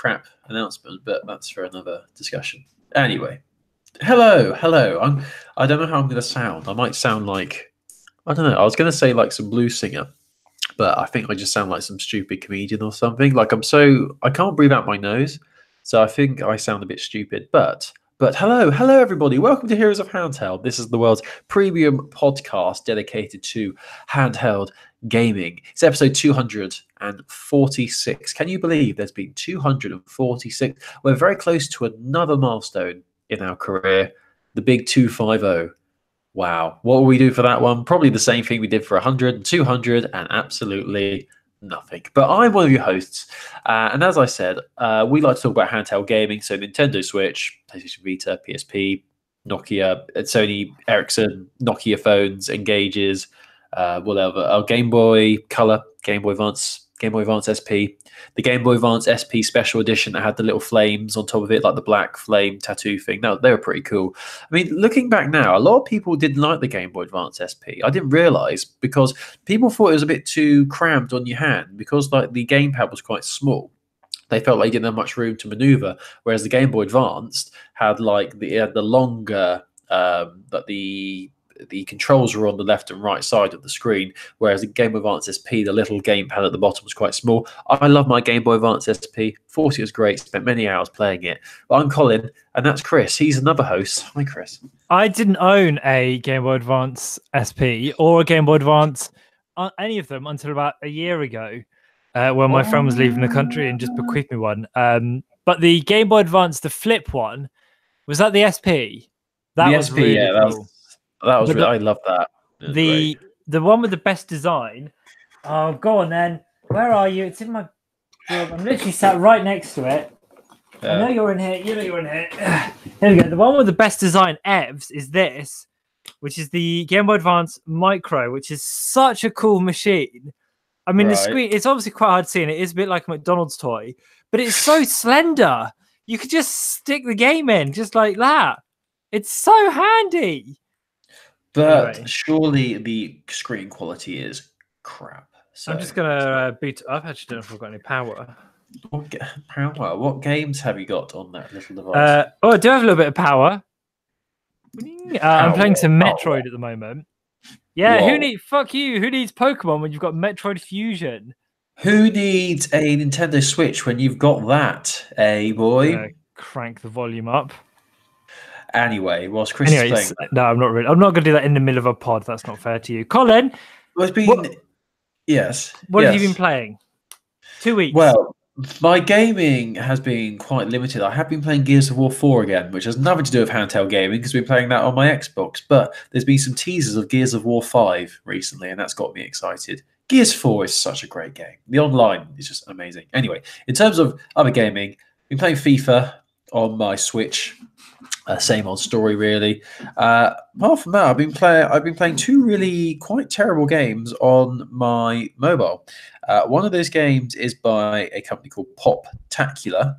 crap announcement, but that's for another discussion. Anyway, hello. I don't know how I'm going to sound. I might sound like, I don't know. I was going to say like some blues singer, but I think I just sound like some stupid comedian or something. Like I can't breathe out my nose, so I think I sound a bit stupid. But hello everybody. Welcome to Heroes of Handheld. This is the world's premium podcast dedicated to handheld gaming. It's episode 246. Can you believe there's been 246? We're very close to another milestone in our career, the big 250. Wow. What will we do for that one? Probably the same thing we did for 100 and 200 and absolutely nothing. But I'm one of your hosts. And as I said, we like to talk about handheld gaming. So Nintendo Switch, PlayStation Vita, PSP, Nokia, Sony Ericsson, Nokia phones, Engages, whatever. Our Game Boy Color, Game Boy Advance SP, the Game Boy Advance SP Special Edition that had the little flames on top of it, like the black flame tattoo thing. No, they were pretty cool. I mean, looking back now, a lot of people didn't like the Game Boy Advance SP. I didn't realize because people thought it was a bit too cramped on your hand because like the gamepad was quite small. They felt like you didn't have much room to maneuver, whereas the Game Boy Advanced had like the longer that the controls were on the left and right side of the screen, whereas the Game Boy Advance SP, the little gamepad at the bottom was quite small. I love my Game Boy Advance SP. Thought it was great. Spent many hours playing it. But I'm Colin, and that's Chris. He's another host. Hi, Chris. I didn't own a Game Boy Advance SP or a Game Boy Advance, any of them, until about a year ago, when my friend was leaving the country and just bequeathed me one. But the Game Boy Advance, the flip one, was that the SP? That the was SP, really yeah, cool. That was really, I love that. The one with the best design. Oh, go on then. Where are you? It's in my. I'm literally sat right next to it. I know you're in here. You know you're in here. Here we go. The one with the best design, EVs, is this, which is the Game Boy Advance Micro, which is such a cool machine. I mean, the screen. It's obviously quite hard to see, and it is a bit like a McDonald's toy, but it's so slender. You could just stick the game in just like that. It's so handy. But anyway, surely the screen quality is crap. So I'm just gonna boot it up. I actually don't know if I've got any power. What games have you got on that little device? I do have a little bit of power. I'm playing some Metroid at the moment. Yeah, Whoa. fuck you. Who needs Pokemon when you've got Metroid Fusion? Who needs a Nintendo Switch when you've got that, boy? Crank the volume up. Anyway, whilst Chris is playing that. No, I'm not really. I'm not going to do that in the middle of a pod. That's not fair to you. Colin, well, it's been... Yes. What have you been playing? 2 weeks. Well, my gaming has been quite limited. I have been playing Gears of War 4 again, which has nothing to do with handheld gaming because we've been playing that on my Xbox. But there's been some teasers of Gears of War 5 recently, and that's got me excited. Gears 4 is such a great game. The online is just amazing. Anyway, in terms of other gaming, I've been playing FIFA on my Switch. Same old story, really. Apart from that, I've been playing two really quite terrible games on my mobile. One of those games is by a company called Poptacular,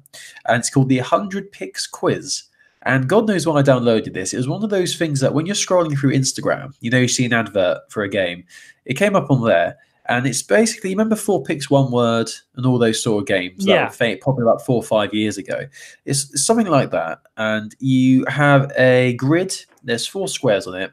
and it's called the 100 Picks Quiz. And God knows why I downloaded this. It was one of those things that when you're scrolling through Instagram, you see an advert for a game. It came up on there. And it's basically, you remember 4 Picks 1 Word and all those sort of games that were probably about 4 or 5 years ago. It's something like that. And you have a grid. There's 4 squares on it.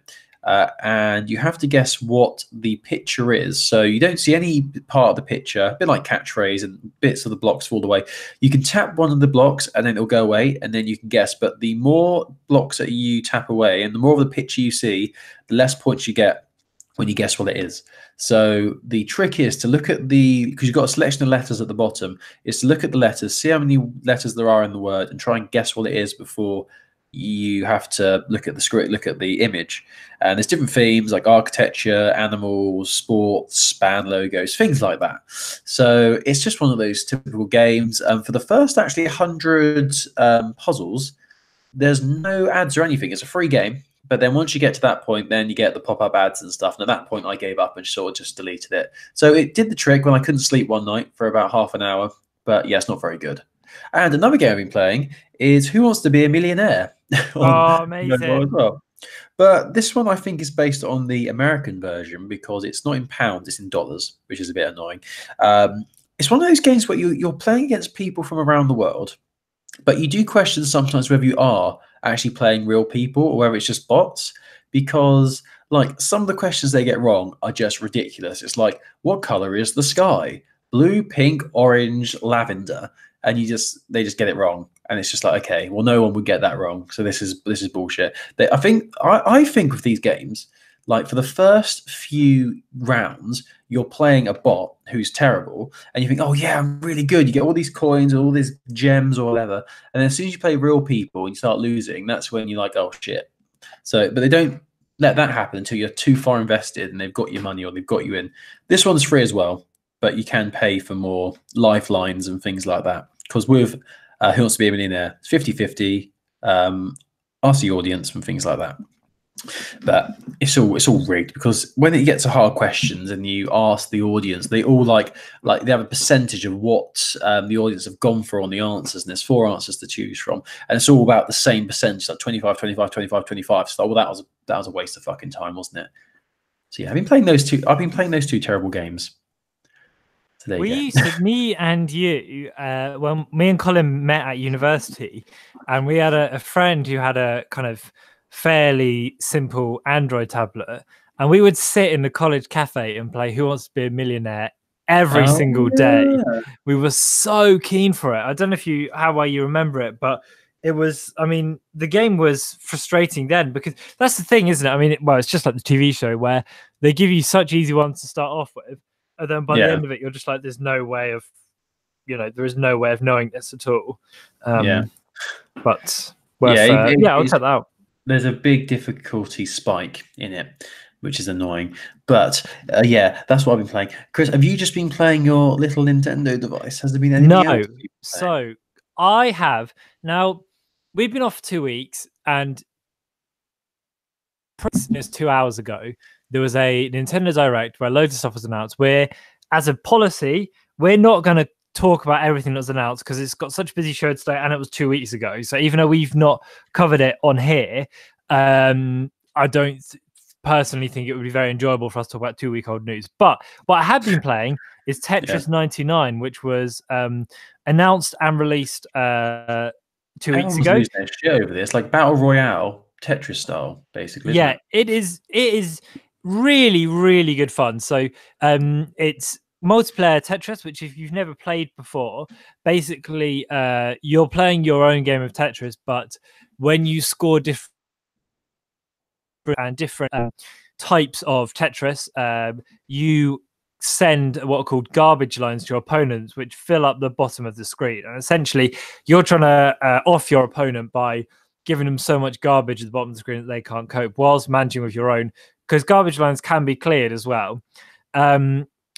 And you have to guess what the picture is. So you don't see any part of the picture, a bit like catchphrase, and bits of the blocks fall away. You can tap one of the blocks and then it'll go away and then you can guess. But the more blocks that you tap away and the more of the picture you see, the less points you get when you guess what it is. So the trick is to look at because you've got a selection of letters at the bottom, is to look at the letters, see how many letters there are in the word, and try and guess what it is before you have to look at the script, look at the image. And there's different themes like architecture, animals, sports, band logos, things like that. So it's just one of those typical games. For the first actually 100 puzzles, there's no ads or anything. It's a free game. But then once you get to that point, then you get the pop-up ads and stuff. And at that point, I gave up and sort of just deleted it. So it did the trick when I couldn't sleep one night for about half an hour. But yeah, it's not very good. And another game I've been playing is Who Wants to Be a Millionaire? Amazing. As well. But this one I think is based on the American version because it's not in pounds, it's in dollars, which is a bit annoying. it's one of those games where you're playing against people from around the world, but you do question sometimes whether you are actually playing real people or whether it's just bots, because like some of the questions they get wrong are just ridiculous. It's like, what color is the sky? Blue, pink, orange, lavender, and they just get it wrong, and it's just like, okay, well, no one would get that wrong, so this is bullshit. I think with these games, like for the first few rounds, you're playing a bot who's terrible, and you think, oh yeah, I'm really good. You get all these coins, all these gems, or whatever, and then as soon as you play real people and you start losing, that's when you're like, oh shit. So, but they don't let that happen until you're too far invested and they've got your money or they've got you in. This one's free as well, but you can pay for more lifelines and things like that. Because with Who Wants to Be a Millionaire, it's 50-50, ask the audience and things like that. But it's all rigged, because when it gets to hard questions and you ask the audience, they all like they have a percentage of what the audience have gone for on the answers, and there's 4 answers to choose from, and it's all about the same percentage, like 25, 25, 25, 25. So well, that was a waste of fucking time, wasn't it? So yeah, I've been playing those two terrible games. Me and you, well, me and Colin met at university, and we had a friend who had a kind of fairly simple Android tablet, and we would sit in the college cafe and play Who Wants to Be a Millionaire every single day. We were so keen for it. I don't know how well you remember it, but it was, I mean, the game was frustrating then, because that's the thing, isn't it? I mean, it's just like the TV show where they give you such easy ones to start off with, and then by the end of it, you're just like, there's no way of, there is no way of knowing this at all. But I'll check that out. There's a big difficulty spike in it, which is annoying. But that's what I've been playing. Chris, have you just been playing your little Nintendo device? Has there been anything else? No. So I have. Now, we've been off for 2 weeks, and just 2 hours ago, there was a Nintendo Direct where loads of stuff was announced. Where, as a policy, we're not going to talk about everything that was announced because it's got such a busy show today, and it was 2 weeks ago. So even though we've not covered it on here, I don't personally think it would be very enjoyable for us to talk about 2-week-old news. But what I have been playing is Tetris 99, which was announced and released 2 weeks ago. Shit over this, like Battle Royale Tetris style, basically. Yeah, it is really, really good fun. So it's multiplayer Tetris, which if you've never played before, basically you're playing your own game of Tetris, but when you score different types of Tetris, you send what are called garbage lines to your opponents, which fill up the bottom of the screen. And essentially, you're trying to off your opponent by giving them so much garbage at the bottom of the screen that they can't cope, whilst managing with your own, because garbage lines can be cleared as well.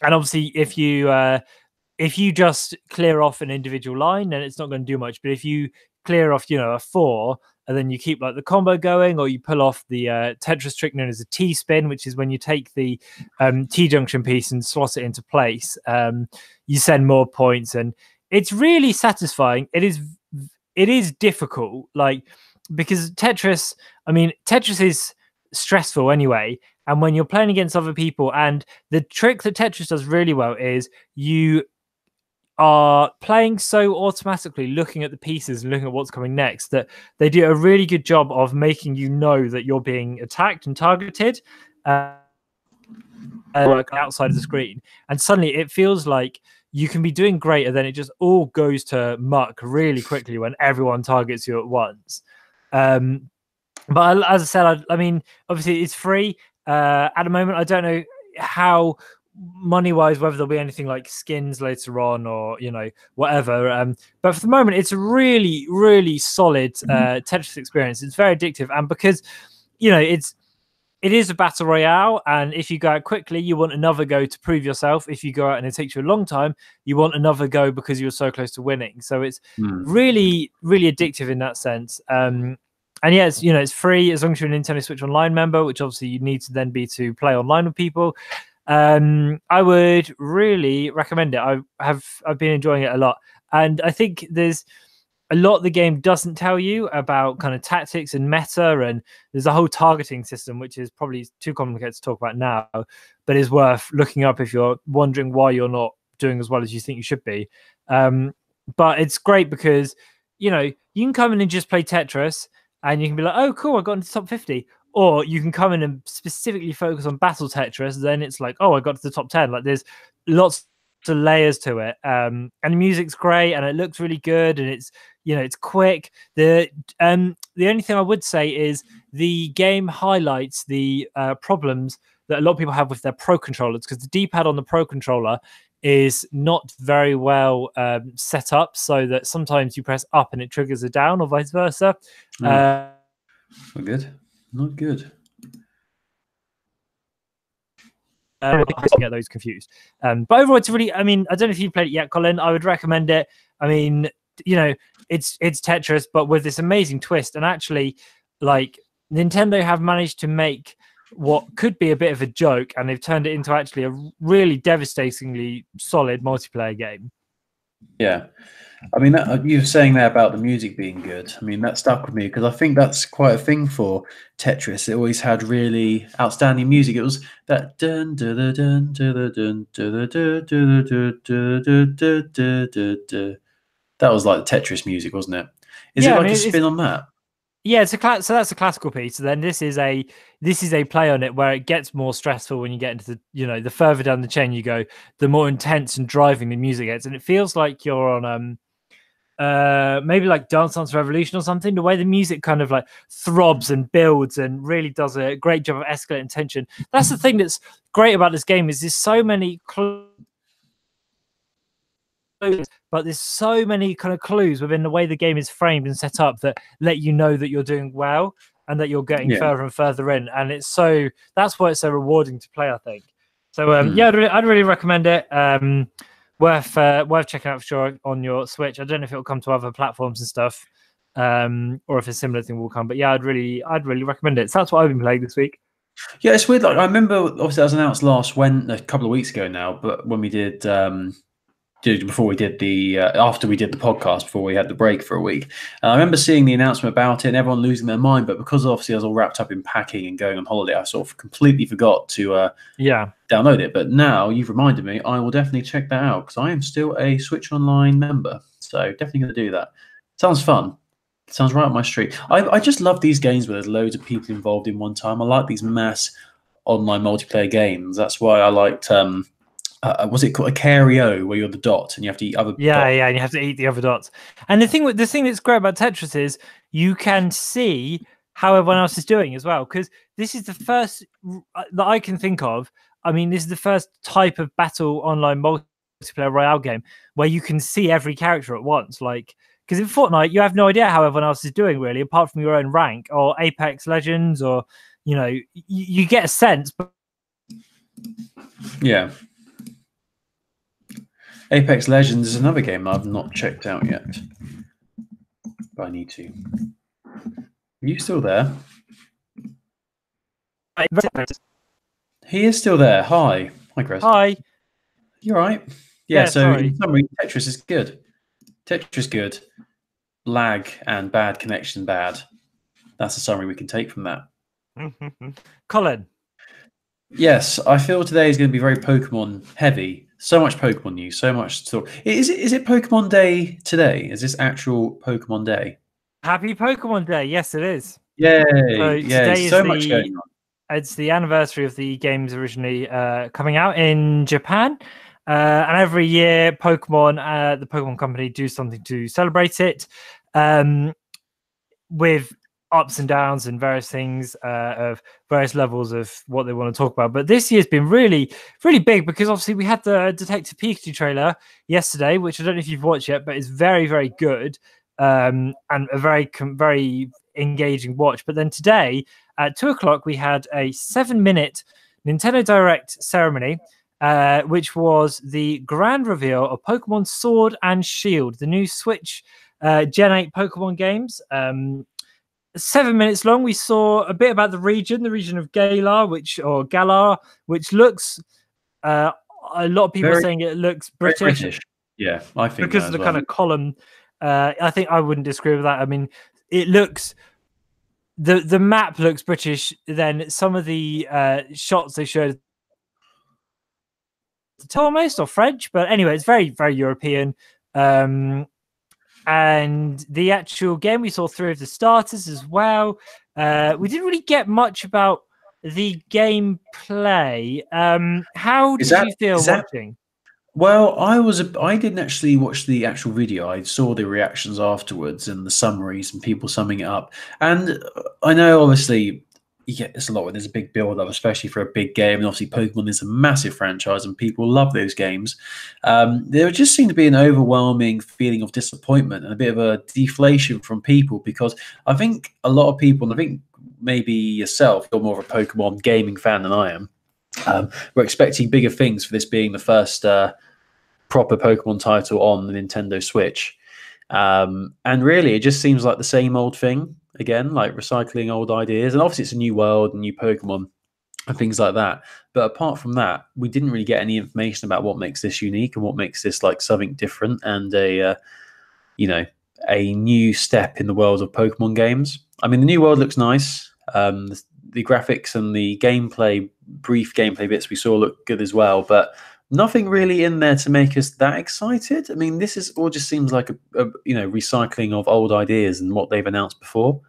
And obviously, if you just clear off an individual line, then it's not going to do much. But if you clear off, a 4, and then you keep like the combo going, or you pull off the Tetris trick known as a T-spin, which is when you take the T-junction piece and slot it into place, you send more points, and it's really satisfying. It is difficult, because Tetris is stressful anyway, and when you're playing against other people, and the trick that Tetris does really well is you are playing so automatically, looking at the pieces and looking at what's coming next, that they do a really good job of making you know that you're being attacked and targeted outside of the screen, and suddenly it feels like you can be doing great, and then it just all goes to muck really quickly when everyone targets you at once. But as I said, I mean, obviously it's free at the moment. I don't know how money-wise whether there'll be anything like skins later on, or whatever. But for the moment, it's a really, really solid Tetris experience. It's very addictive, and because it is a battle royale, and if you go out quickly, you want another go to prove yourself. If you go out and it takes you a long time, you want another go because you're so close to winning. So it's really, really addictive in that sense. And yeah, it's free as long as you're a Nintendo Switch Online member, which obviously you need to then be to play online with people. I would really recommend it. I've been enjoying it a lot, and I think there's a lot the game doesn't tell you about kind of tactics and meta, and there's a whole targeting system which is probably too complicated to talk about now, but is worth looking up if you're wondering why you're not doing as well as you think you should be. But it's great because you can come in and just play Tetris, and you can be like, oh, cool, I got into the top 50. Or you can come in and specifically focus on Battle Tetris. Then it's like, oh, I got to the top 10. Like there's lots of layers to it. And the music's great and it looks really good and it's quick. The only thing I would say is the game highlights the problems that a lot of people have with their Pro controllers, because the D-pad on the Pro controller is not very well set up, so that sometimes you press up and it triggers a down or vice versa. Not good. Not good. Get those confused. But overall, it's really, I don't know if you've played it yet, Colin. I would recommend it. It's Tetris, but with this amazing twist. And actually, like, Nintendo have managed to make what could be a bit of a joke, and they've turned it into actually a really devastatingly solid multiplayer game. Yeah. You were saying there about the music being good. That stuck with me because I think that's quite a thing for Tetris. It always had really outstanding music. It was that dun dun dun dun dun dun dun. That was like the Tetris music, wasn't it? Is it like a spin on that? Yeah, so that's a classical piece. So then this is a play on it where it gets more stressful when you get into the further down the chain you go, the more intense and driving the music gets, and it feels like you're on maybe like Dance Dance Revolution or something. The way the music kind of like throbs and builds and really does a great job of escalating tension. That's the thing that's great about this game, is there's so many clues, but there's so many kind of clues within the way the game is framed and set up that let you know that you're doing well and that you're getting further and further in. And that's why it's so rewarding to play, I think. So I'd really recommend it. Worth checking out for sure on your Switch. I don't know if it'll come to other platforms and stuff, or if a similar thing will come. But yeah, I'd really recommend it. So that's what I've been playing this week. Yeah, it's weird. Like I remember, obviously, that was announced a couple of weeks ago now. But when we did after we did the podcast, before we had the break for a week, I remember seeing the announcement about it and everyone losing their mind. But because obviously I was all wrapped up in packing and going on holiday, I sort of completely forgot to download it. But now you've reminded me, I will definitely check that out because I am still a Switch Online member. So definitely going to do that. Sounds fun. Sounds right up my street. I just love these games where there's loads of people involved in one time. I like these mass online multiplayer games. That's why I liked was it called a Cario, where you're the dot and you have to eat other dots? Yeah, and you have to eat the other dots. And the thing that's great about Tetris is you can see how everyone else is doing as well, because this is the first that I can think of. This is the first type of battle online multiplayer royale game where you can see every character at once. Like, because in Fortnite, you have no idea how everyone else is doing, really, apart from your own rank, or Apex Legends, or you get a sense. But yeah. Apex Legends is another game I've not checked out yet, but I need to. Are you still there? He is still there. Hi, Chris. Hi. You all right? Yeah. So in summary, Tetris is good. Tetris good. Lag and bad connection bad. That's the summary we can take from that. Colin. Yes, I feel today is going to be very Pokemon heavy. So much Pokemon news, so much talk. Is it Pokemon Day today? Is this actual Pokemon Day? Happy Pokemon Day! Yes, it is. Yay! So today is much going on. It's the anniversary of the games originally coming out in Japan, and every year Pokemon, the Pokemon Company, do something to celebrate it, with ups and downs and various things of various levels of what they want to talk about. But this year's been really, really big because obviously we had the Detective Pikachu trailer yesterday, which I don't know if you've watched yet, but it's very, very good, and a very, very engaging watch. But then today at 2:00, we had a 7-minute Nintendo Direct ceremony, which was the grand reveal of Pokemon Sword and Shield, the new Switch Gen 8 Pokemon games. 7 minutes long. We saw a bit about the region of Galar, which looks a lot of people saying it looks British. Yeah, I think because of the kind of column. I think I wouldn't disagree with that. It looks, the map looks British. Then some of the shots they showed almost, or French, but anyway, it's very, very European. And the actual game, we saw 3 of the starters as well. We didn't really get much about the gameplay. How did you feel watching? Well, I didn't actually watch the actual video. I saw the reactions afterwards and the summaries and people summing it up. And I know, obviously, you get this a lot when there's a big build up, especially for a big game. And obviously, Pokemon is a massive franchise and people love those games. There just seemed to be an overwhelming feeling of disappointment and a bit of a deflation from people, because I think a lot of people, and I think maybe yourself, you're more of a Pokemon gaming fan than I am. We're expecting bigger things for this being the first proper Pokemon title on the Nintendo Switch. And really, it just seems like the same old thing again, like recycling old ideas. And obviously, it's a new world and new Pokemon and things like that. But apart from that, we didn't really get any information about what makes this unique and what makes this like something different and a new step in the world of Pokemon games. I mean, the new world looks nice. The graphics and the brief gameplay bits we saw look good as well, but nothing really in there to make us that excited. I mean, this is all just seems like a recycling of old ideas and what they've announced before,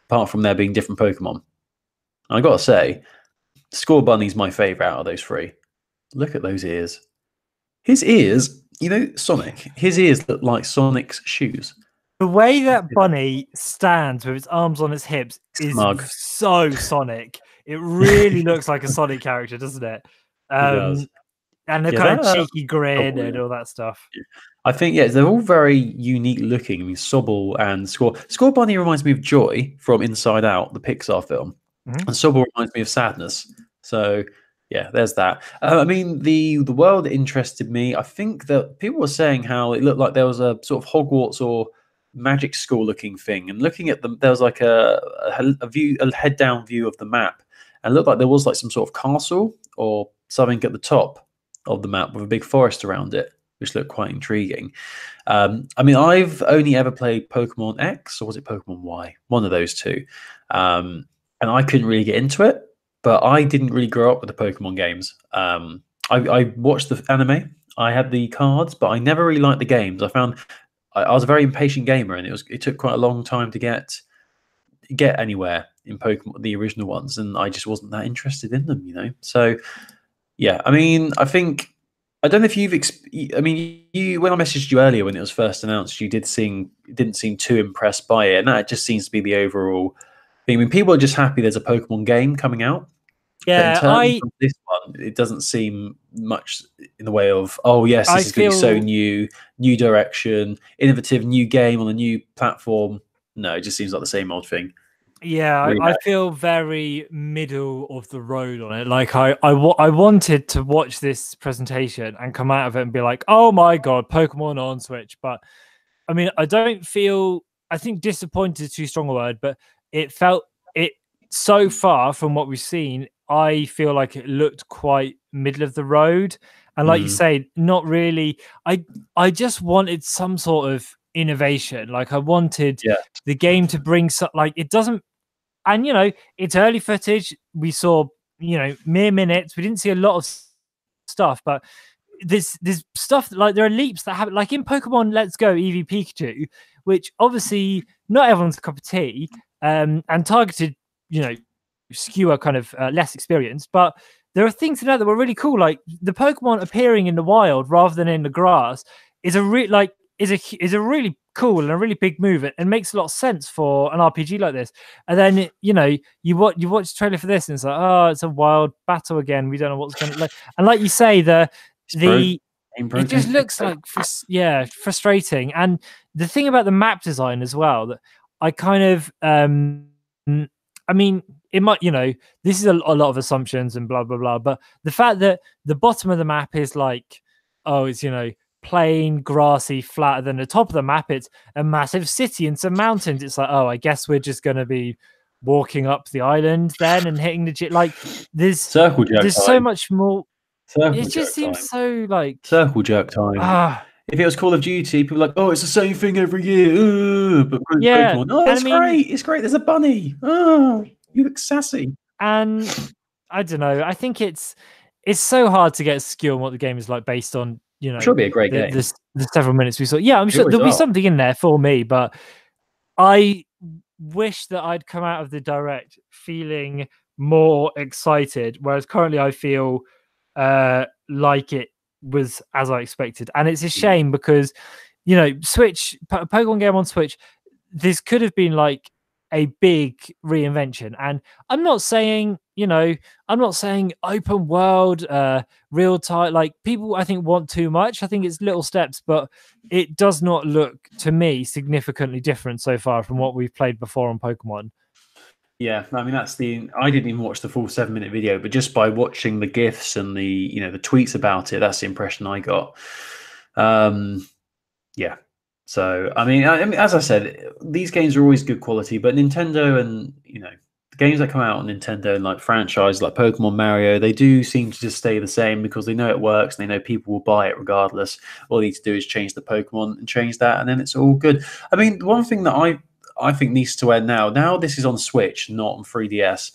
apart from there being different Pokemon. And I gotta say, Score Bunny's my favorite out of those 3. Look at those ears. His ears, Sonic. His ears look like Sonic's shoes. The way that bunny stands with its arms on its hips is so Sonic. It really looks like a Sonic character, doesn't it? And the kind of cheeky grin and all that stuff. I think, they're all very unique looking. I mean, Sobble and Score Bunny reminds me of Joy from Inside Out, the Pixar film. Mm-hmm. And Sobble reminds me of Sadness. So, yeah, there's that. I mean, the world interested me. I think that people were saying how it looked like there was a sort of Hogwarts or magic school looking thing, and looking at them, there was like a head down view of the map, and it looked like there was like some sort of castle or something at the top of the map with a big forest around it, which looked quite intriguing. I mean, I've only ever played Pokemon X, or was it Pokemon Y? One of those two. And I couldn't really get into it, but I didn't really grow up with the Pokemon games. I watched the anime, I had the cards, but I never really liked the games. I was a very impatient gamer, and it took quite a long time to get anywhere in Pokemon, the original ones, and I just wasn't that interested in them, So, yeah, I mean, I don't know if you've. When I messaged you earlier when it was first announced, you didn't seem too impressed by it, and that just seems to be the overall thing. I mean, people are just happy there's a Pokemon game coming out. Yeah, but in terms of this one, it doesn't seem much in the way of, oh yes, this is going to be so new direction, innovative, new game on a new platform. No, it just seems like the same old thing. Yeah, really I feel very middle of the road on it. Like I wanted to watch this presentation and come out of it and be like, oh my god, Pokemon on Switch. But I mean, I think disappointed is too strong a word, but it so far from what we've seen, I feel like it looked quite middle of the road. And like you say, not really. I just wanted some sort of innovation. Like I wanted the game to bring like it doesn't. And it's early footage. We saw mere minutes. We didn't see a lot of stuff, but there's stuff like there are leaps that happen. Like in Pokemon Let's Go Eevee Pikachu, which obviously not everyone's cup of tea, and targeted skewer kind of less experienced, but there are things in that were really cool, like the Pokemon appearing in the wild rather than in the grass is a really cool and a really big move, and makes a lot of sense for an RPG like this. And then you watch the trailer for this and it's like, oh, it's a wild battle again, we don't know what's going to like. And like you say, it just looks like frustrating. And the thing about the map design as well, that I kind of I mean, it might, this is a lot of assumptions and blah, blah, blah. But the fact that the bottom of the map is like, oh, it's, plain, grassy, flatter than the top of the map, it's a massive city and some mountains. It's like, oh, I guess we're just going to be walking up the island then and hitting like there's circle jerk there's time. So much more. Circle it just seems time. So like circle jerk time. If it was Call of Duty, people are like, oh, it's the same thing every year. But Pokemon, oh, it's great. It's great. There's a bunny. Oh, you look sassy. And I don't know. I think it's it's so hard to get a skill on what the game is like based on, you know, Sure, it'll be a great game. the several minutes we saw. Yeah, I'm They sure always there'll be are. something in there for me, but I wish that I'd come out of the direct feeling more excited, whereas currently I feel like it was as I expected. And it's a shame because, you know, Pokemon game on Switch, this could have been like a big reinvention. And I'm not saying, you know, I'm not saying open world, real time. Like people, I think, want too much. I think it's little steps, but it does not look to me significantly different so far from what we've played before on Pokemon. Yeah, I mean I didn't even watch the full 7-minute video, but just by watching the gifs and the the tweets about it, that's the impression I got. Yeah. So I mean, as I said, these games are always good quality, but Nintendo and the games that come out on Nintendo and like franchises like Pokemon, Mario, they do seem to just stay the same because they know it works and they know people will buy it regardless. All they need to do is change the Pokemon and change that, and then it's all good. I mean, the one thing that I think needs to end now. Now this is on Switch, not on 3DS.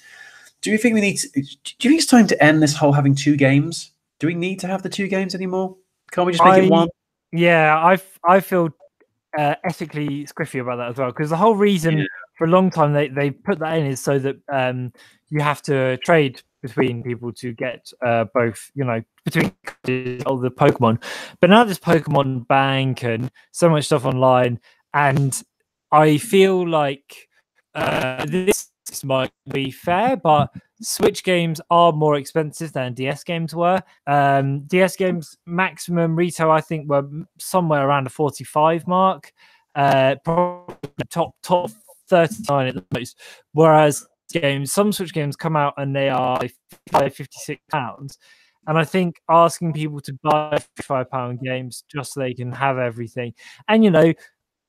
Do you think we need to, do you think it's time to end this whole having two games? Do we need to have the two games anymore? Can't we just make it one? Yeah, I feel ethically squiffy about that as well, because the whole reason for a long time they put that in is so that you have to trade between people to get both, you know, between all the Pokemon. But now there's Pokemon Bank and so much stuff online, and I feel like this might be fair, but Switch games are more expensive than DS games were. DS games maximum retail, I think, were somewhere around the 45 mark. Probably top 39 at the most. Whereas some Switch games come out and they are £56. And I think asking people to buy £55 games just so they can have everything. And, you know,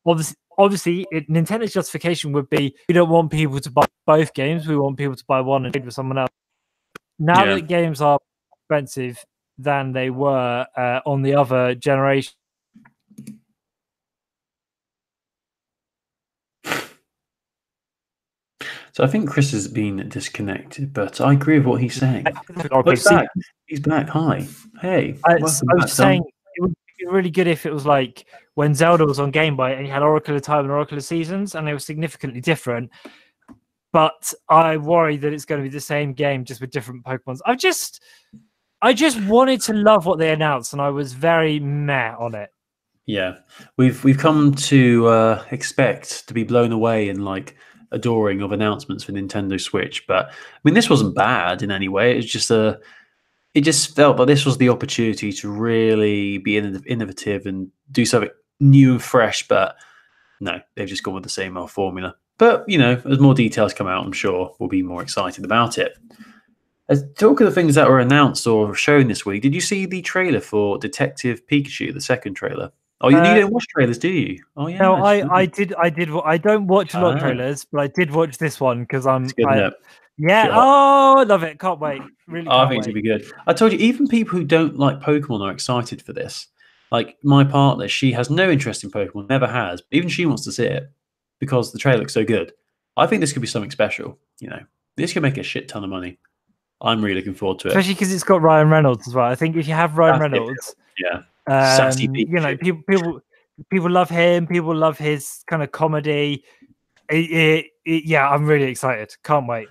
obviously, Nintendo's justification would be we don't want people to buy both games. We want people to buy one and trade with someone else. Now that games are expensive than they were on the other generation. So I think Chris has been disconnected, but I agree with what he's saying. Oh, he's back. He's back. Hi. Hey. I was saying it would be really good if it was like when Zelda was on Game Boy and you had Oracle of Time and Oracle of Seasons, and they were significantly different. But I worry that it's going to be the same game just with different Pokemons. I just wanted to love what they announced, and I was very meh on it. Yeah, we've come to expect to be blown away and like adoring of announcements for Nintendo Switch. But I mean, this wasn't bad in any way. It's just it just felt like this was the opportunity to really be innovative and do something new and fresh. But no, they've just gone with the same old formula. But you know, as more details come out, I'm sure we'll be more excited about it. As talk of the things that were announced or shown this week, did you see the trailer for Detective Pikachu, the second trailer? Oh, you don't watch trailers, do you? Oh, yeah. No, I did. I don't watch a lot of trailers, but I did watch this one because yeah. Oh, I love it. Can't wait. Really can't I think it's going to be good. I told you, even people who don't like Pokemon are excited for this. Like my partner, she has no interest in Pokemon, never has. Even she wants to see it because the trailer looks so good. I think this could be something special. You know, this could make a shit ton of money. I'm really looking forward to it. Especially because it's got Ryan Reynolds as well. I think if you have Ryan Reynolds, sassy you know, people love him. People love his kind of comedy. Yeah, I'm really excited. Can't wait.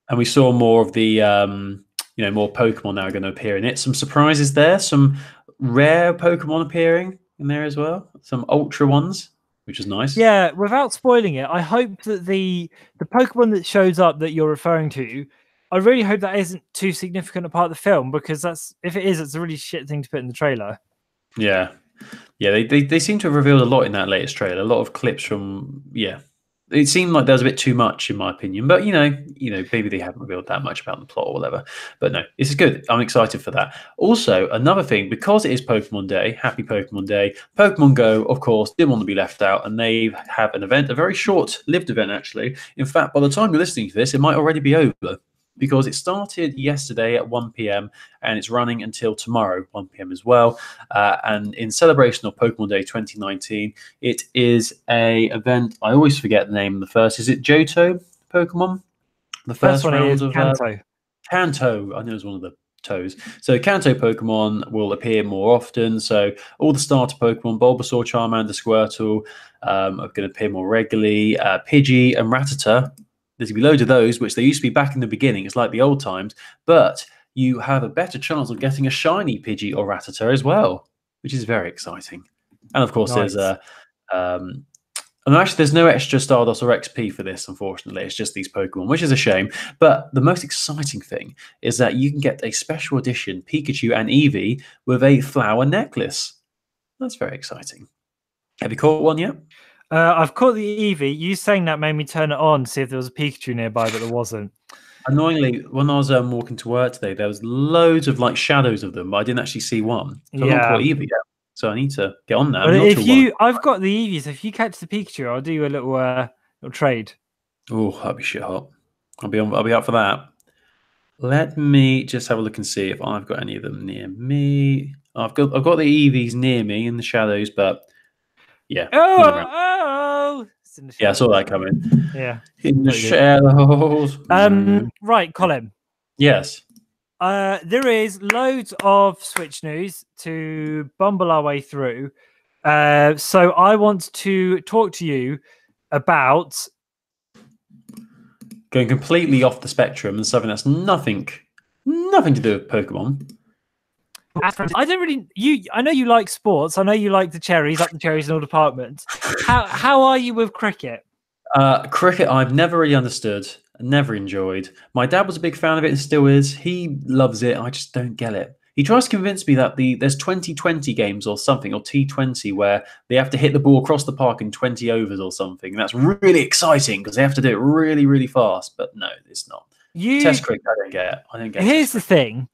And we saw more of the, more Pokemon now are going to appear in it. Some surprises there. Some rare Pokemon appearing in there as well. Some ultra ones, which is nice. Yeah, without spoiling it, I hope that the Pokemon that shows up that you're referring to, I really hope that isn't too significant a part of the film, because if it is, it's a really shit thing to put in the trailer. Yeah. They seem to have revealed a lot in that latest trailer. A lot of clips from It seemed like there was a bit too much, in my opinion. But maybe they haven't revealed that much about the plot or whatever. But no, this is good. I'm excited for that. Also, another thing, because it is Pokemon Day, happy Pokemon Day. Pokemon Go, of course, didn't want to be left out, and they have an event, a very short-lived event, actually. In fact, by the time you're listening to this, it might already be over, because it started yesterday at 1 p.m. and it's running until tomorrow, 1 p.m. as well. And in celebration of Pokemon Day 2019, it is a event. I always forget the name of the first. Is it Johto Pokemon? The first one round is of Kanto. Kanto. I know it was one of the toes. So Kanto Pokemon will appear more often. So all the starter Pokemon, Bulbasaur, Charmander, Squirtle, are going to appear more regularly. Pidgey and Rattata, there's going to be loads of those, which they used to be back in the beginning. It's like the old times. But you have a better chance of getting a shiny Pidgey or Rattata as well, which is very exciting. And of course, Nice. there's and actually, there's no extra Stardust or XP for this, unfortunately. It's just these Pokemon, which is a shame. But the most exciting thing is that you can get a special edition Pikachu and Eevee with a flower necklace. That's very exciting. Have you caught one yet? I've caught the Eevee. You saying that made me turn it on, see if there was a Pikachu nearby, but there wasn't. Annoyingly, when I was walking to work today, there was loads of like shadows of them, but I didn't actually see one. So I've not caught Eevee yet. So I need to get on that. Well, I've got the Eevee, so if you catch the Pikachu, I'll do you a little trade. Oh, that'd be shit hot. I'll be up for that. Let me just have a look and see if I've got any of them near me. I've got the EVs near me in the shadows, but yeah. It's in the shadows. Yeah, I saw that coming. Yeah. In the shadows. Right, Colin. Yes. There is loads of Switch news to bumble our way through. So I want to talk to you about going completely off the spectrum and something that's nothing to do with Pokemon. I don't really. I know you like sports. I know you like the cherries, up the cherries in all departments. How are you with cricket? Cricket, I've never really understood. Never enjoyed. My dad was a big fan of it and still is. He loves it. I just don't get it. He tries to convince me that there's 2020 games or something, or T20, where they have to hit the ball across the park in 20 overs or something. And that's really exciting because they have to do it really, really fast. But no, it's not. Test cricket, I don't get. Here's the thing.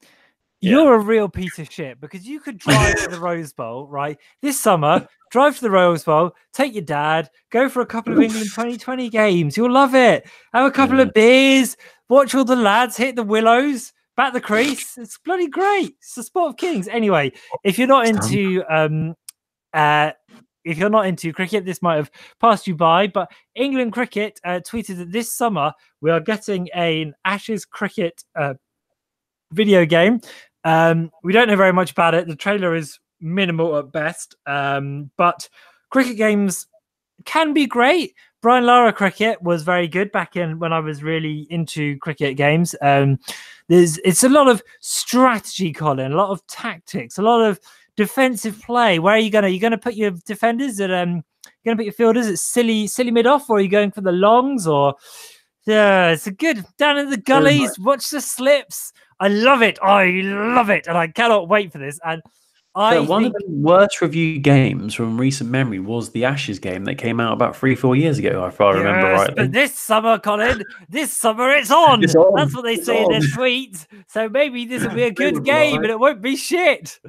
You're a real piece of shit because you could drive to the Rose Bowl, right? This summer, drive to the Rose Bowl, take your dad, go for a couple of England 2020 games. You'll love it. Have a couple of beers, watch all the lads hit the willows, bat the crease. It's bloody great. It's the sport of kings. Anyway, if you're not into cricket, this might have passed you by, but England Cricket tweeted that this summer we are getting an Ashes cricket video game. We don't know very much about it. The trailer is minimal at best, but cricket games can be great. Brian Lara cricket was very good back in when I was really into cricket games. It's a lot of strategy, Colin, a lot of tactics, a lot of defensive play. Where are you going? Are you going to put your defenders at going to put your fielders at silly mid off, or are you going for the longs? Or it's a good down in the gullies. Watch the slips. I love it. And I cannot wait for this. And one of the worst reviewed games from recent memory was the Ashes game that came out about 3-4 years ago, if I remember rightly. But this summer, Colin, it's on. It's on. That's what they say in their tweets. So maybe this will be a good game and it won't be shit.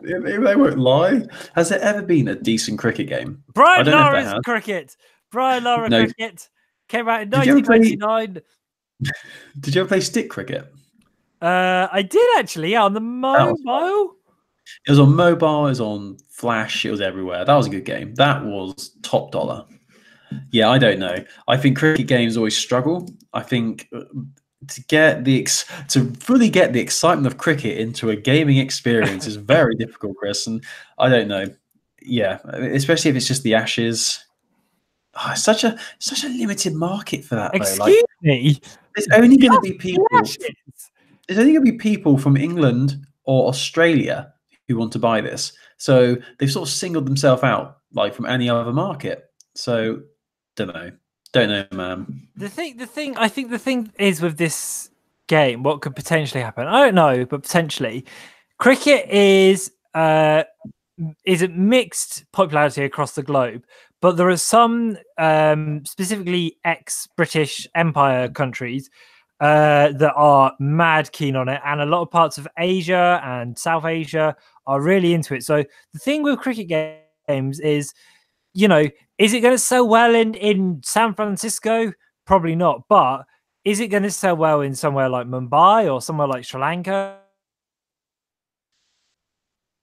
They won't lie. Has there ever been a decent cricket game? Brian Lara's cricket. Brian Lara cricket came out in 1999. Did you ever play stick cricket? I did actually, on the mobile. It was on mobile, it was on Flash, it was everywhere. That was a good game. That was top dollar. Yeah, I don't know. I think cricket games always struggle. I think to fully get the excitement of cricket into a gaming experience is very difficult, Chris. And I don't know. Yeah, especially if it's just the Ashes. Oh, it's such a limited market for that. Excuse me. There's only going to be people. There's only going to be people from England or Australia who want to buy this. So they've sort of singled themselves out, like from any other market. So don't know, man. I think the thing is with this game, what could potentially happen? I don't know, but potentially, cricket is a mixed popularity across the globe. But there are some specifically ex-British Empire countries that are mad keen on it, and a lot of parts of Asia and South Asia are really into it. So the thing with cricket games is, is it going to sell well in San Francisco? Probably not. But is it going to sell well in somewhere like Mumbai or somewhere like Sri Lanka?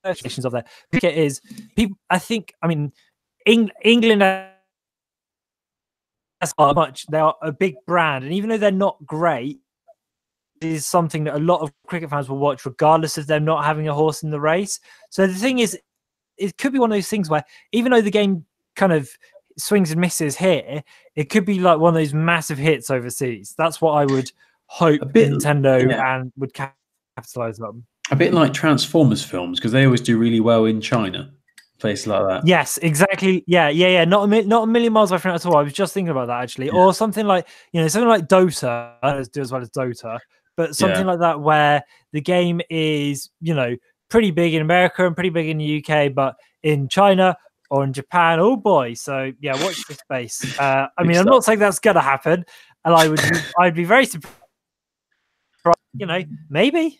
Of there, cricket is people. England as much they are a big brand, and even though they're not great, is something that a lot of cricket fans will watch, regardless of them not having a horse in the race. So the thing is, it could be one of those things where even though the game kind of swings and misses here, it could be like one of those massive hits overseas. That's what I would hope Nintendo and would capitalize on. A bit like Transformers films, because they always do really well in China, places like that. Yes, exactly. Yeah. Not a million miles away from it at all. I was just thinking about that actually, or something like something like Dota. I don't do as well as Dota, but something like that where the game is pretty big in America and pretty big in the UK, but in China or in Japan, oh boy. So yeah, watch this space. I mean, I'm not saying that's gonna happen, and I'd be very surprised. Maybe.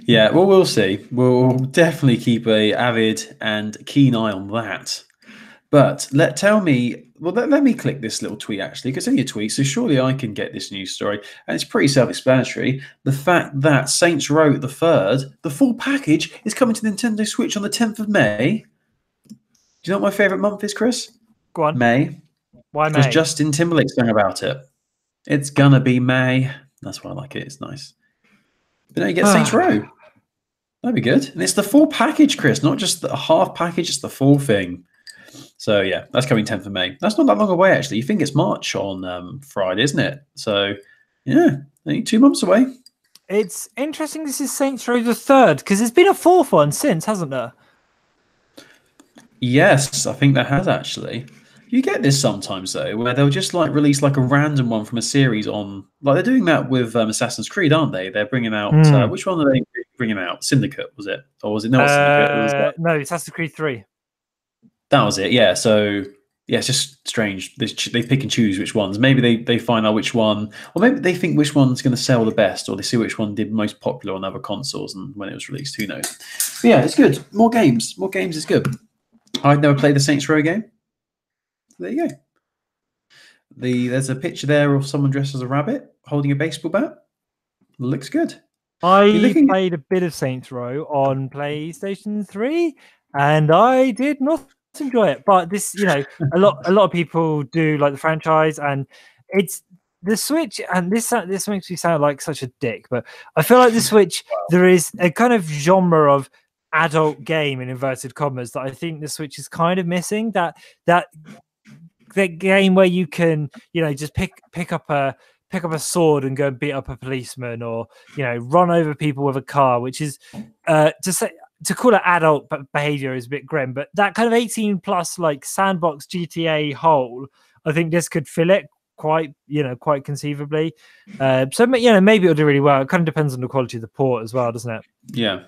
Yeah, well, we'll see. We'll definitely keep a avid and keen eye on that. But let me click this little tweet actually, because it's only a tweet, so surely I can get this news story, and it's pretty self-explanatory. The fact that Saints Row the Third, the full package, is coming to Nintendo Switch on the 10th of May. Do you know what my favorite month is, Chris? Go on. May. Why May? Because Justin Timberlake sang about it. It's gonna be May. That's why I like it. It's nice. But now you get Saints Row. That'd be good. And it's the full package, Chris, not just the half package, it's the full thing. So, yeah, that's coming 10th of May. That's not that long away, actually. You think it's March on Friday, isn't it? So, yeah, only 2 months away. It's interesting this is Saints Row the Third, because there's been a fourth one since, hasn't there? Yes, I think there has, actually. You get this sometimes, though, where they'll just release a random one from a series on... they're doing that with Assassin's Creed, aren't they? They're bringing out... which one are they bringing out? Syndicate, was it? Or was it not Syndicate? It was, no, it's Assassin's Creed 3. That was it, yeah. So, yeah, it's just strange. They pick and choose which ones. Maybe they find out which one... or maybe they think which one's going to sell the best, or they see which one did most popular on other consoles and when it was released. Who knows? But yeah, it's good. More games. More games is good. I'd never played the Saints Row game. There you go. There's a picture there of someone dressed as a rabbit holding a baseball bat. Looks good. I played a bit of Saints Row on PlayStation 3, and I did not enjoy it. But this, a lot of people do like the franchise, and it's the Switch. And this makes me sound like such a dick, but I feel like the Switch, there is a kind of genre of adult game in inverted commas that I think the Switch is kind of missing. That game where you can, just pick up a sword and go and beat up a policeman, or run over people with a car, which is to call it adult behavior is a bit grim, but that kind of 18 plus sandbox GTA hole, I think this could fill it quite conceivably. So maybe it'll do really well. It kind of depends on the quality of the port as well, doesn't it? Yeah,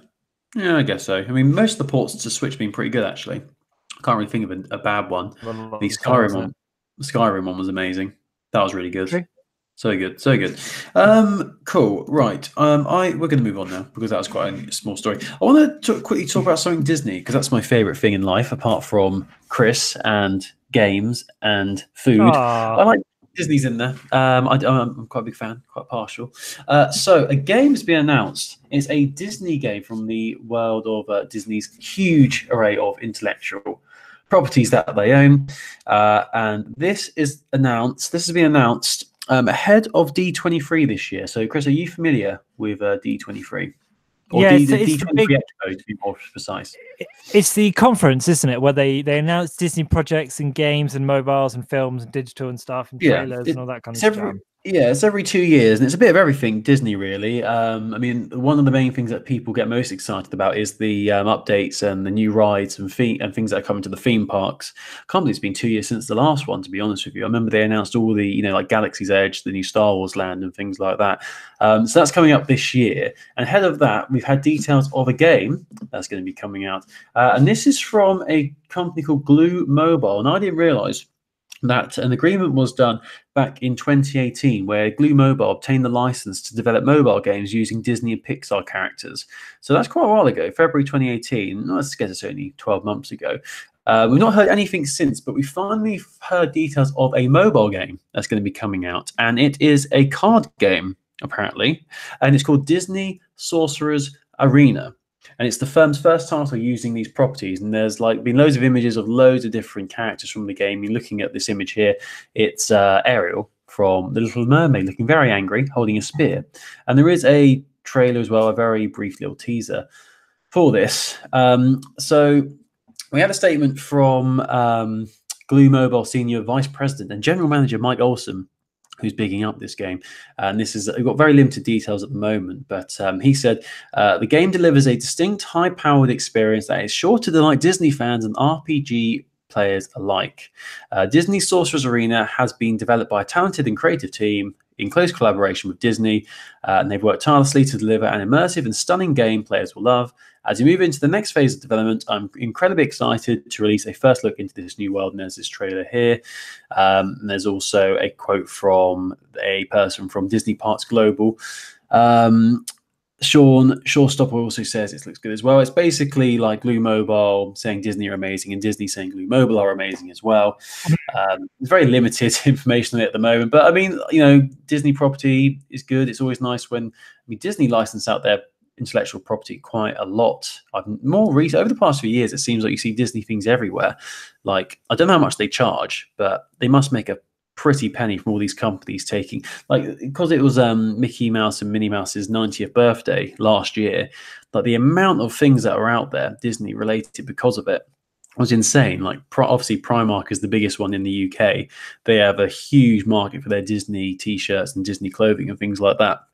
I guess so. I mean, most of the ports to Switch have been pretty good, actually. I can't really think of a bad one. The Skyrim one was amazing. That was really good. True. So good. Cool. Right. We're going to move on now because that was quite a small story. I want to quickly talk about something Disney, because that's my favorite thing in life, apart from Chris and games and food. I like Disney's in there. I'm quite a big fan, quite partial. So a game has been announced. It's a Disney game from the world of Disney's huge array of intellectual properties that they own, and this has been announced ahead of D23 this year. So, Chris, are you familiar with D23? Or yeah, the D23 Expo, to be more precise. It's the conference, isn't it, where they announce Disney projects and games and mobiles and films and digital and stuff and trailers and all that kind of stuff. Yeah, it's every 2 years, and it's a bit of everything Disney, really. I mean, one of the main things that people get most excited about is the updates and the new rides and things that are coming to the theme parks. I can't believe it's been 2 years since the last one, to be honest with you. I remember they announced all the, like Galaxy's Edge, the new Star Wars land and things like that. So that's coming up this year. And ahead of that, we've had details of a game that's going to be coming out. And this is from a company called Glue Mobile. And I didn't realize that an agreement was done back in 2018 where Glue Mobile obtained the license to develop mobile games using Disney and Pixar characters. So that's quite a while ago, February 2018. I guess it's only 12 months ago. We've not heard anything since, but we finally heard details of a mobile game that's going to be coming out. And it is a card game, apparently. And it's called Disney Sorcerer's Arena. And it's the firm's first title using these properties. And there's been loads of images of loads of different characters from the game. You're looking at this image here. It's Ariel from The Little Mermaid, looking very angry, holding a spear. And there is a trailer as well, a very brief little teaser for this. So we had a statement from Glue Mobile Senior Vice President and General Manager Mike Olson, who's bigging up this game. And this is, we've got very limited details at the moment, but he said, the game delivers a distinct, high-powered experience that is sure to delight Disney fans and RPG players alike. Disney Sorcerer's Arena has been developed by a talented and creative team in close collaboration with Disney, and they've worked tirelessly to deliver an immersive and stunning game players will love. As we move into the next phase of development, I'm incredibly excited to release a first look into this new world, and there's this trailer here. And there's also a quote from a person from Disney Parks Global. Sean Shawstopper also says it looks good as well. It's basically like Glue Mobile saying Disney are amazing and Disney saying Glue Mobile are amazing as well. There's very limited information on it at the moment, but I mean, you know, Disney property is good. It's always nice when Disney license out their intellectual property quite a lot. Over the past few years, it seems like you see Disney things everywhere. Like, I don't know how much they charge, but they must make a pretty penny from all these companies taking, like, because it was Mickey Mouse and Minnie Mouse's 90th birthday last year, like the amount of things that are out there Disney related because of it was insane. Like, obviously Primark is the biggest one in the UK. They have a huge market for their Disney t-shirts and Disney clothing and things like that.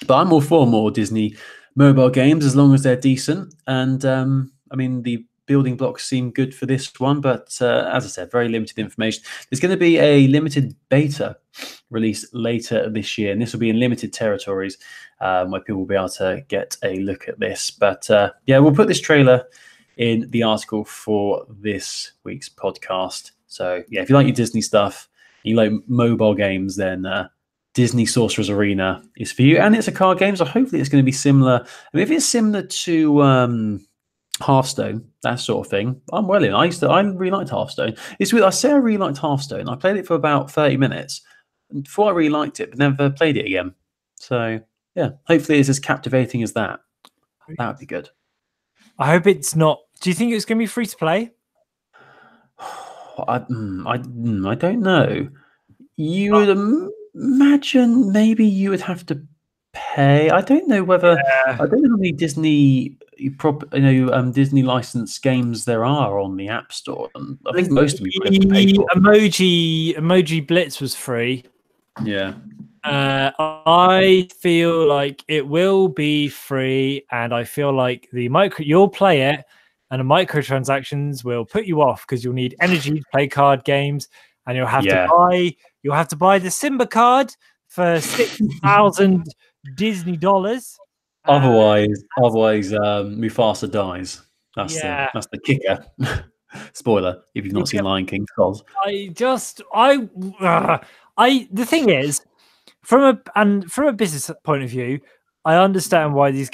But I'm all for more Disney mobile games as long as they're decent. And I mean, the building blocks seem good for this one, but as I said, very limited information. There's going to be a limited beta release later this year, and this will be in limited territories where people will be able to get a look at this. But yeah, we'll put this trailer in the article for this week's podcast. So yeah, if you like your Disney stuff, you like mobile games, then Disney Sorcerer's Arena is for you. And it's a card game, so hopefully it's going to be similar. I mean, if it's similar to Hearthstone, that sort of thing, I'm well in. I really liked Hearthstone. It's weird. I say I really liked Hearthstone. I played it for about 30 minutes and thought I really liked it, but never played it again. So yeah, hopefully it's as captivating as that. That would be good. I hope it's not. Do you think it's going to be free to play? I don't know. You would imagine maybe you would have to pay. I don't know whether I don't know how many Disney Disney licensed games there are on the App Store. And I think most of them you have to pay for. Emoji Blitz was free. Yeah. I feel like it will be free, and I feel like you'll play it, and the microtransactions will put you off because you'll need energy to play card games, and you'll have to buy the Simba card for $6,000 Disney dollars. Otherwise, Mufasa dies. That's the kicker. Spoiler if you've not seen Lion King. The thing is, from a business point of view, I understand why these.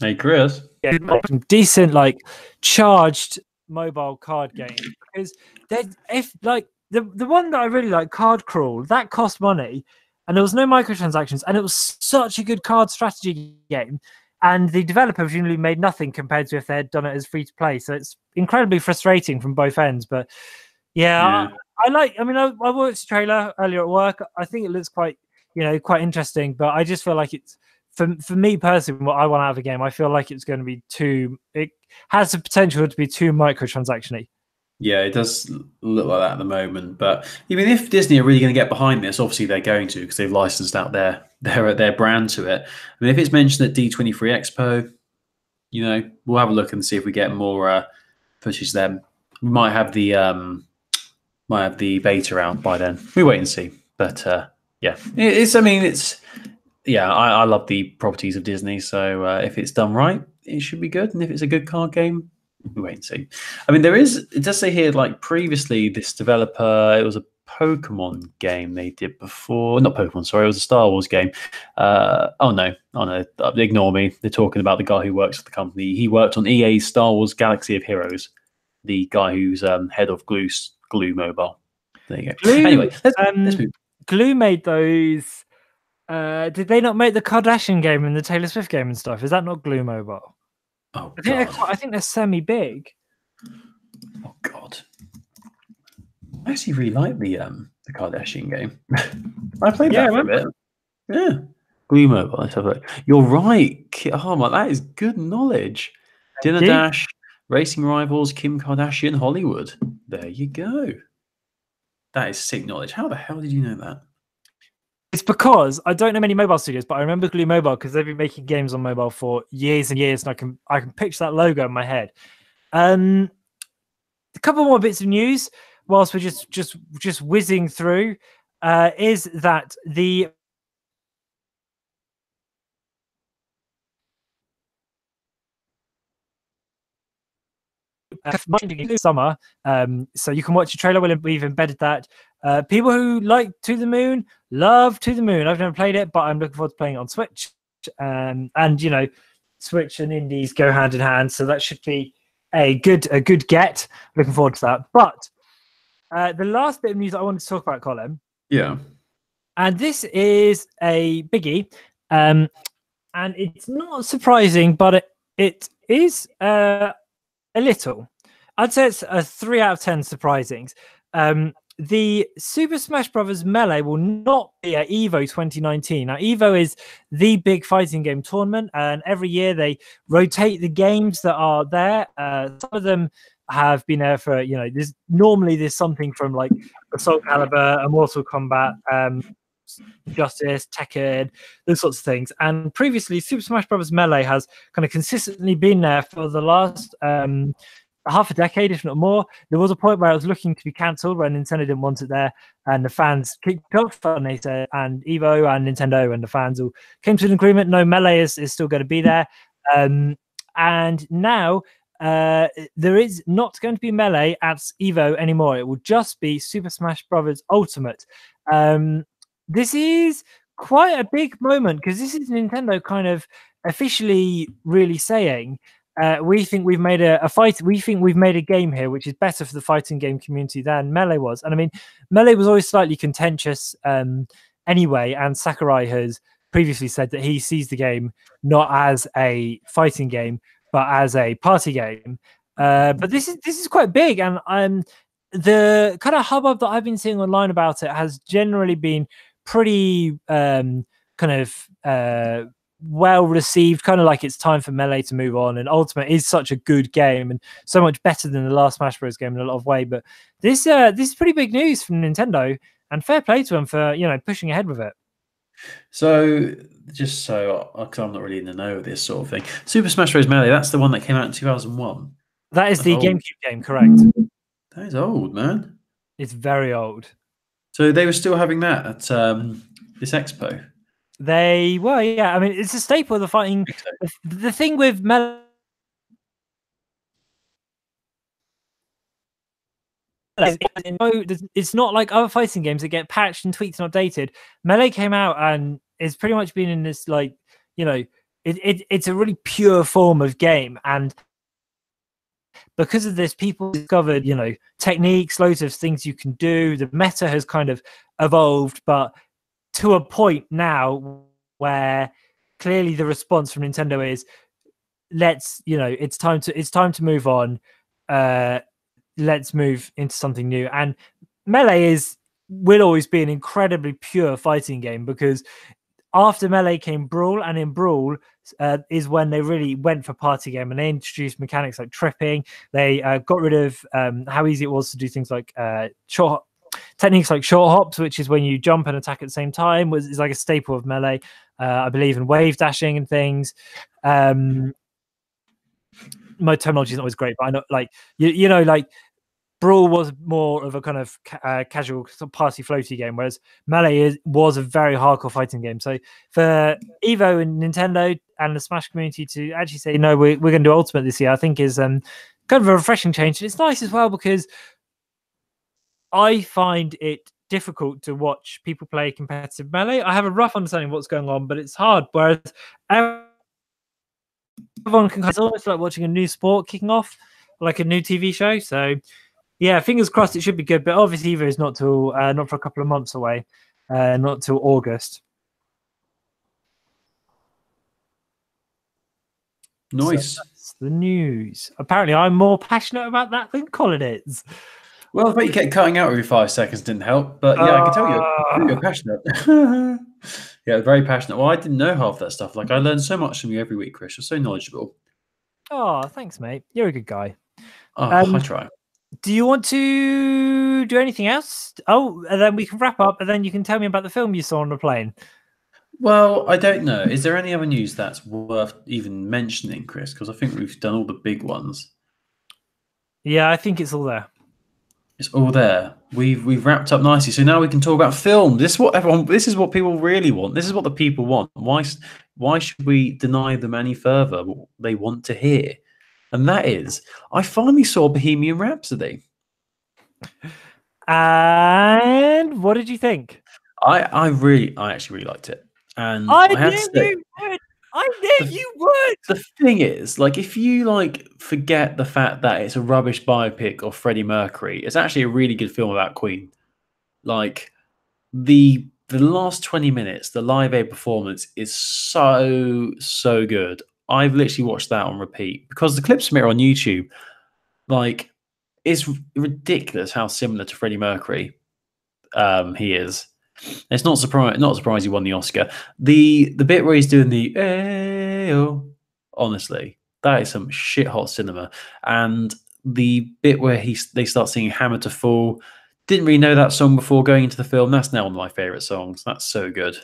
Hey, Chris. Decent, like, charged mobile card games, because the one that I really like, Card Crawl, that cost money, and there was no microtransactions, and it was such a good card strategy game. And the developer presumably made nothing compared to if they had done it as free to play. So it's incredibly frustrating from both ends. But I watched the trailer earlier at work. I think it looks quite interesting. But I just feel like it's for me personally, what I want out of a game, I feel like it's going to be it has the potential to be too microtransaction-y. Yeah, it does look like that at the moment. But even if Disney are really going to get behind this, obviously they're going to, because they've licensed out their brand to it. I mean, if it's mentioned at D23 Expo, we'll have a look and see if we get more footage then. We might have the beta out by then. We wait and see. But I love the properties of Disney. So if it's done right, it should be good. And if it's a good card game, we wait and see. I mean, it does say here, like, previously this developer, it was a Pokemon game they did before. Not Pokemon, sorry, it was a Star Wars game. Oh no, ignore me. They're talking about the guy who works for the company. He worked on EA's Star Wars Galaxy of Heroes, the guy who's head of Glue Mobile. There you go. Anyway, let's move. Glue made those. Did they not make the Kardashian game and the Taylor Swift game and stuff? Is that not Glue Mobile? Oh I think God. I think they're semi-big. Oh God. I actually really like the Kardashian game. I played Yeah, that for a bit. Yeah. Glue Mobile. Let's have a look. You're right. Oh my, that is good knowledge. Dinner you. Dash, Racing Rivals, Kim Kardashian, Hollywood. There you go. That is sick knowledge. How the hell did you know that? It's because I don't know many mobile studios, but I remember Glue Mobile because they've been making games on mobile for years and years, and I can picture that logo in my head. A couple more bits of news whilst we're just whizzing through is that the summer, so you can watch a trailer. We've embedded that. People who like To the Moon love To the Moon. I've never played it, but I'm looking forward to playing it on Switch. And you know, Switch and indies go hand in hand, so that should be a good get. Looking forward to that. But the last bit of news I wanted to talk about, Colin, Yeah. and this is a biggie, and it's not surprising, but it is a little. I'd say it's a 3 out of 10 surprisings. The Super Smash Bros. Melee will not be at EVO 2019. Now, EVO is the big fighting game tournament, and every year they rotate the games that are there. Some of them have been there for, you know, there's something from like Assault Calibur and Mortal Kombat, Justice, Tekken, those sorts of things. And previously, Super Smash Bros. Melee has kind of consistently been there for the last half a decade, if not more. There was a point where it was looking to be cancelled when Nintendo didn't want it there, and the fans kicked off, and they said, and Evo and Nintendo and the fans all came to an agreement. No, Melee is still going to be there. And now there is not going to be Melee at Evo anymore. It will just be Super Smash Bros. Ultimate. This is quite a big moment because this is Nintendo kind of officially really saying, we think we've made a fight. We think we've made a game here which is better for the fighting game community than Melee was. And I mean, Melee was always slightly contentious anyway. And Sakurai has previously said that he sees the game not as a fighting game but as a party game. But this is quite big, and the kind of hubbub that I've been seeing online about it has generally been pretty kind of well received, kind of like it's time for Melee to move on. And Ultimate is such a good game and so much better than the last Smash Bros. Game in a lot of way. But this is pretty big news from Nintendo, and fair play to them for, you know, pushing ahead with it. So, just so, because I'm not really in the know of this sort of thing, Super Smash Bros. Melee, that's the one that came out in 2001. That is the GameCube game, correct? That is old, man. It's very old. So they were still having that at this expo. They were, yeah. I mean, it's a staple of the fighting. The thing with Melee, it's not like other fighting games that get patched and tweaked and updated. Melee came out and it's pretty much been in this, like, you know, it's a really pure form of game. And because of this, people discovered, you know, techniques, loads of things you can do. The meta has kind of evolved, but to a point now where clearly the response from Nintendo is, let's, you know, it's time to move on. Let's move into something new. And Melee will always be an incredibly pure fighting game, because after Melee came Brawl, and in Brawl is when they really went for party game, and they introduced mechanics like tripping. They got rid of how easy it was to do things like techniques like short hops, which is when you jump and attack at the same time, is like a staple of Melee. I believe in wave dashing and things. My terminology is not always great, but I know, like, you know, like Brawl was more of a kind of casual party floaty game, whereas Melee was a very hardcore fighting game. So for Evo and Nintendo and the Smash community to actually say, no, we're going to do Ultimate this year, I think is kind of a refreshing change. And it's nice as well, because I find it difficult to watch people play competitive Melee. I have a rough understanding of what's going on, but it's hard. Whereas everyone can, it's almost like watching a new sport kicking off, like a new TV show. So yeah, fingers crossed it should be good. But obviously Evo is not till not for a couple of months away, not till August. Nice. What's the news? Apparently, I'm more passionate about that than Colin is. Well, but you kept cutting out every 5 seconds didn't help. But yeah, I can tell you're passionate. Yeah, very passionate. Well, I didn't know half that stuff. Like I learn so much from you every week, Chris. You're so knowledgeable. Oh, thanks, mate. You're a good guy. I try. Do you want to do anything else? Oh, and then we can wrap up, and then you can tell me about the film you saw on the plane. Well, I don't know. Is there any other news that's worth even mentioning, Chris? Because I think we've done all the big ones. Yeah, I think it's all there. It's all there. We've wrapped up nicely. So now we can talk about film. This is what everyone. This is what people really want. This is what the people want. Why should we deny them any further what they want to hear? And that is, I finally saw Bohemian Rhapsody. And what did you think? I actually really liked it. And I have knew to say, you would. I knew you would. the thing is, like, if you like forget the fact that it's a rubbish biopic of Freddie Mercury, it's actually a really good film about Queen. Like the last 20 minutes, the Live Aid performance is so good. I've literally watched that on repeat because the clips from it are on YouTube. Like, it's ridiculous how similar to Freddie Mercury he is. It's not surprised he won the Oscar. The bit where he's doing the "Ayo," honestly, that is some shit hot cinema. And the bit where they start singing "Hammer to Fall," didn't really know that song before going into the film. That's now one of my favorite songs. That's so good,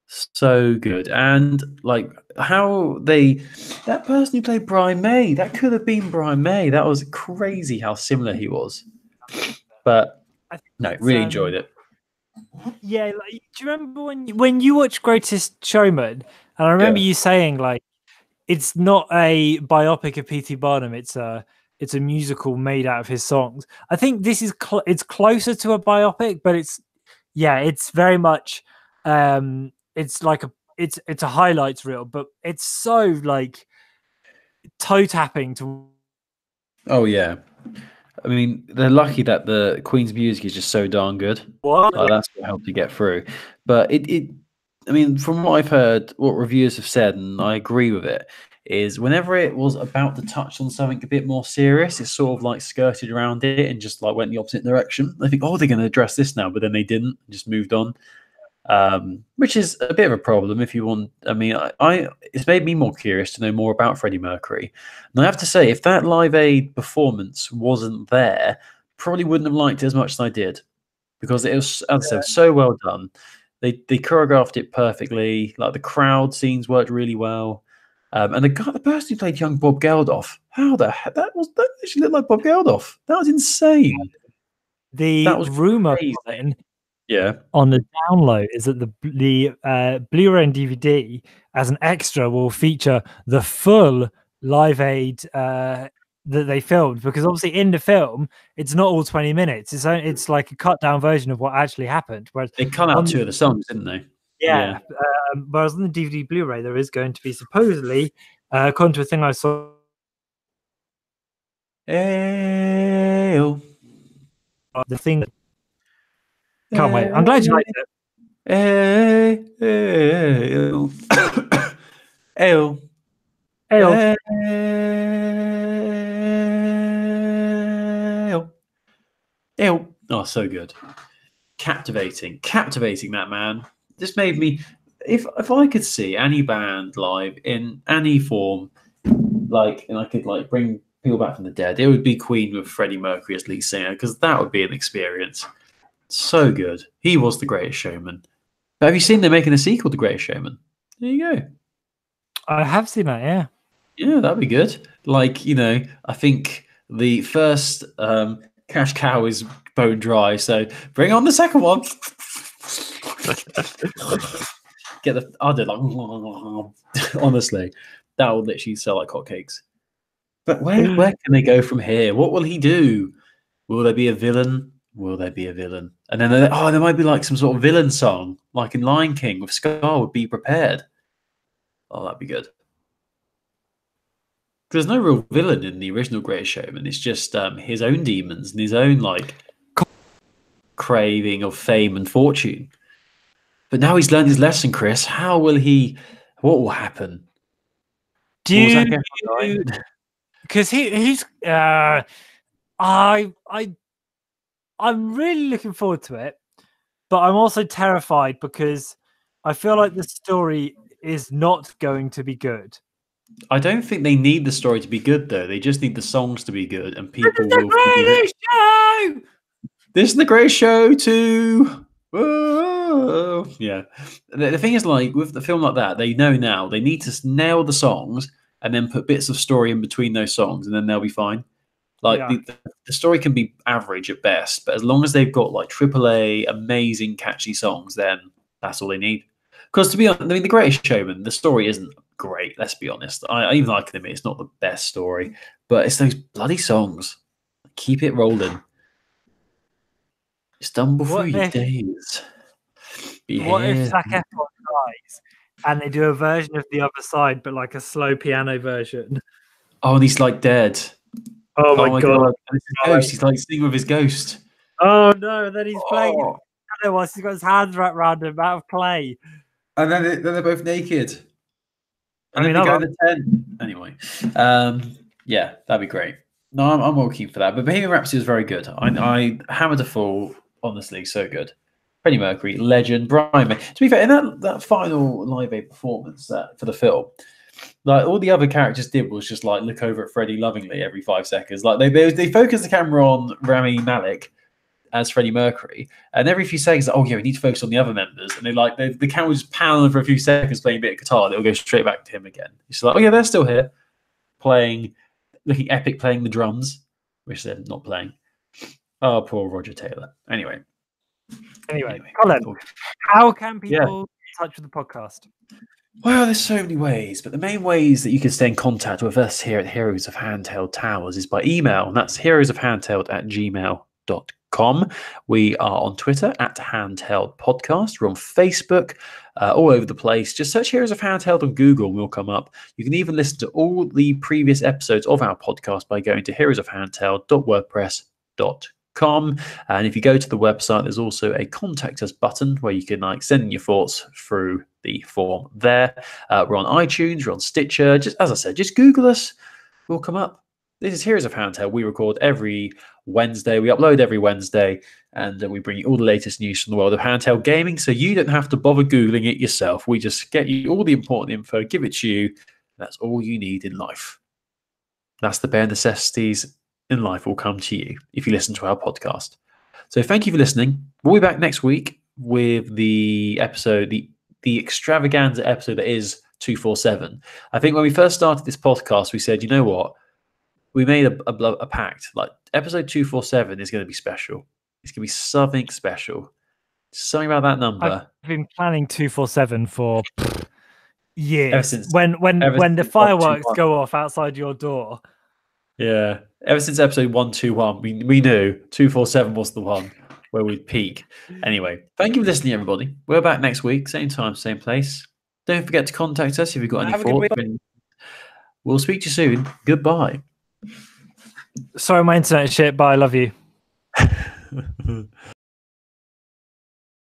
so good. And like that person who played Brian May, that could have been Brian May. That was crazy how similar he was. But no, really enjoyed it. Yeah, like, do you remember when you watched Greatest Showman? And I remember you saying like it's not a biopic of P.T. Barnum; it's a musical made out of his songs. I think this is it's closer to a biopic, but it's very much it's like it's a highlights reel, but it's so like toe tapping to. Oh yeah. I mean, they're lucky that the Queen's music is just so darn good. What? That's what helped you get through. But I mean, from what I've heard, what reviewers have said, and I agree with it, is whenever it was about to touch on something a bit more serious, it sort of like skirted around it and just like went the opposite direction. I think, oh, they're going to address this now, but then they didn't, just moved on. Which is a bit of a problem if you want. I mean, it's made me more curious to know more about Freddie Mercury. And I have to say, if that Live Aid performance wasn't there, probably wouldn't have liked it as much as I did, because it was, as I said, so well done. They choreographed it perfectly. Like the crowd scenes worked really well. And the person who played young Bob Geldof, how the heck that actually looked like Bob Geldof. That was insane. The rumor on the download is that the Blu-ray and DVD as an extra will feature the full Live Aid that they filmed, because obviously in the film it's not all 20 minutes. It's like a cut down version of what actually happened. Whereas they cut out 2 of the songs, didn't they? Yeah. Whereas on the DVD Blu-ray there is going to be supposedly, according to a thing I saw. Ayo. The thing. Can't wait. I'm glad you liked it. Ayo. Ayo. Ayo. Ayo. Oh, so good. Captivating that man. This made me, if I could see any band live in any form, like, and I could like bring people back from the dead, it would be Queen with Freddie Mercury as lead singer, because that would be an experience. So good. He was the Greatest Showman. But have you seen they're making a sequel to Greatest Showman? There you go. I have seen that, yeah. Yeah, that'd be good. Like, you know, I think the first cash cow is bone dry, so bring on the second one. Get the udder like honestly, that will literally sell like hotcakes. But where can they go from here? What will he do? Will there be a villain? Will there be a villain? And then there might be like some sort of villain song, like in Lion King with Scar would Be Prepared. Oh, that'd be good. There's no real villain in the original Greatest Showman. It's just his own demons and his own like craving of fame and fortune. But now he's learned his lesson, Chris. What will happen? Do What was you? that guy? Because he's I'm really looking forward to it, but I'm also terrified because I feel like the story is not going to be good. I don't think they need the story to be good, though. They just need the songs to be good, and people This is will the forgive it. greatest show! This is the great show too. Whoa. Yeah. The thing is, like with the film like that, they know now they need to nail the songs and then put bits of story in between those songs, and then they'll be fine. Like Yeah. the story can be average at best, but as long as they've got like AAA amazing catchy songs, then that's all they need. Because to be honest, I mean, The Greatest Showman, the story isn't great. Let's be honest. I even I can admit it's not the best story, but it's those bloody songs. Keep it rolling. Stumble through your days. What if Yeah. Zac Efron dies and they do a version of The Other Side, but like a slow piano version? Oh, and he's like dead. Oh my god! And it's his ghost. He's like singing with his ghost. Oh no! And then he's playing Oh. piano whilst he's got his hands wrapped around him out of clay. And then they're both naked. And I mean, then they go to the tent. Anyway, yeah, that'd be great. No, I'm all keen for that. But Bohemian Rhapsody was very good. I hammered a full, honestly, so good. Freddie Mercury, legend. Brian May. To be fair, in that final Live Aid performance for the film, like all the other characters did was just like look over at Freddie lovingly every 5 seconds. Like they focused the camera on Rami Malek as Freddie Mercury, and every few seconds, oh yeah, we need to focus on the other members, and the camera just pan for a few seconds playing a bit of guitar, and it'll go straight back to him again. It's like, oh yeah, they're still here, looking epic, playing the drums, which they're not playing. Oh, poor Roger Taylor. Anyway, Colin, how can people get in touch with the podcast? Well, there's so many ways, but the main ways that you can stay in contact with us here at Heroes of Handheld Towers is by email, and that's heroesofhandheld@gmail.com. We are on Twitter at Handheld Podcast. We're on Facebook, all over the place. Just search Heroes of Handheld on Google and we'll come up. You can even listen to all the previous episodes of our podcast by going to heroesofhandheld.wordpress.com. And if you go to the website, there's also a contact us button where you can send in your thoughts through the form there. We're on iTunes, we're on Stitcher. Just as I said, just Google us, we'll come up. This is Heroes of Handheld. We record every Wednesday, we upload every Wednesday, and we bring you all the latest news from the world of handheld gaming, so you don't have to bother Googling it yourself. We just get you all the important info, give it to you. That's all you need in life. That's the bare necessities in life will come to you if you listen to our podcast. So thank you for listening. We'll be back next week with the episode, the extravaganza episode that is 247. I think when we first started this podcast, we said, you know what? We made a pact. Like episode 247 is going to be special. It's going to be something special. Something about that number. I've been planning 247 for years. Ever since when the fireworks go off outside your door. Yeah. Ever since episode 121, we knew 247 was the one where we'd peak. Anyway, thank you for listening, everybody. We're back next week, same time, same place. Don't forget to contact us if you've got any thoughts. We'll speak to you soon. Goodbye. Sorry, my internet is shit, but I love you.